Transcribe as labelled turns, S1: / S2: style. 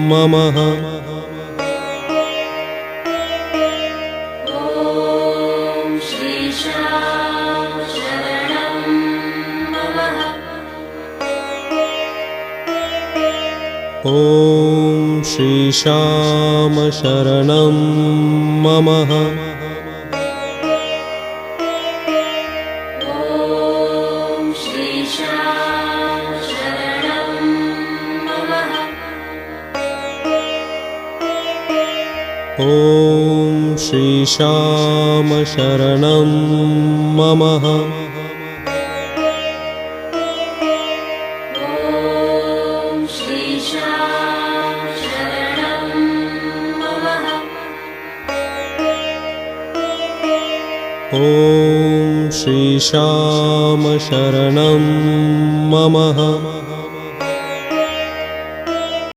S1: ममः। ॐ श्रीशाम शरणं ममः।
S2: ॐ श्रीशाम शरणं ममः।
S1: ॐ श्रीशाम शरणं ममः।
S2: ॐ श्रीशाम शरणं ममः।
S1: ॐ श्रीशाम शरणं ममः।